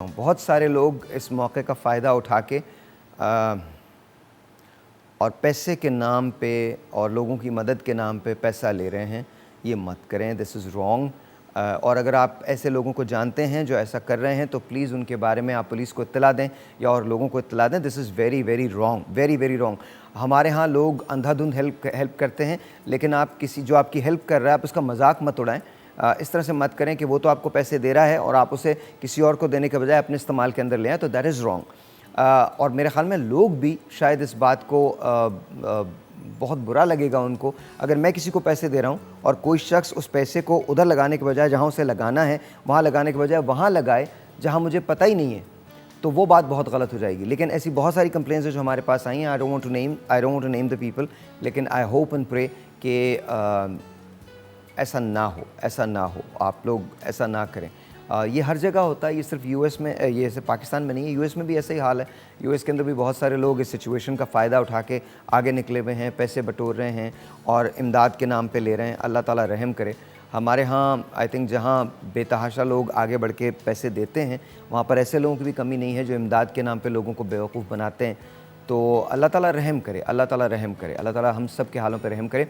بہت سارے لوگ اس موقع کا فائدہ اٹھا کے اور پیسے کے نام پہ اور لوگوں کی مدد کے نام پہ پیسہ لے رہے ہیں. یہ مت کریں, دس از رانگ. اور اگر آپ ایسے لوگوں کو جانتے ہیں جو ایسا کر رہے ہیں تو پلیز ان کے بارے میں آپ پولیس کو اطلاع دیں یا اور لوگوں کو اطلاع دیں. This is very very wrong, very very wrong. ہمارے ہاں لوگ اندھا دھند ہیلپ کرتے ہیں, لیکن آپ جو آپ کی ہیلپ کر رہا ہے آپ اس کا مذاق مت اڑائیں. اس طرح سے مت کریں کہ وہ تو آپ کو پیسے دے رہا ہے اور آپ اسے کسی اور کو دینے کے بجائے اپنے استعمال کے اندر لے آئیں, تو دیٹ از رانگ. اور میرے خیال میں لوگ بھی شاید اس بات کو بہت برا لگے گا ان کو اگر میں کسی کو پیسے دے رہا ہوں اور کوئی شخص اس پیسے کو ادھر لگانے کے بجائے جہاں اسے لگانا ہے وہاں لگانے کے بجائے وہاں لگائے جہاں مجھے پتہ ہی نہیں ہے, تو وہ بات بہت غلط ہو جائے گی. لیکن ایسی بہت ساری کمپلینس ہیں جو ہمارے پاس آئی ہیں. I don't want to name the people, لیکن آئی ہوپ اینڈ پرے کہ ایسا نہ ہو, ایسا نہ ہو. آپ لوگ ایسا نہ کریں. یہ ہر جگہ ہوتا ہے, یہ صرف یو ایس میں, یہ صرف پاکستان میں نہیں ہے, یو ایس میں بھی ایسا ہی حال ہے. یو ایس کے اندر بھی بہت سارے لوگ اس سچویشن کا فائدہ اٹھا کے آگے نکلے ہوئے ہیں, پیسے بٹور رہے ہیں اور امداد کے نام پہ لے رہے ہیں. اللہ تعالیٰ رحم کرے. ہمارے ہاں آئی تھنک جہاں بے تحاشا لوگ آگے بڑھ کے پیسے دیتے ہیں وہاں پر ایسے لوگوں کی بھی کمی نہیں ہے جو امداد کے نام پہ لوگوں کو بیوقوف بناتے ہیں. تو اللہ تعالیٰ رحم کرے, اللہ تعالیٰ رحم کرے, اللہ تعالیٰ ہم سب کے حالوں پہ رحم کرے.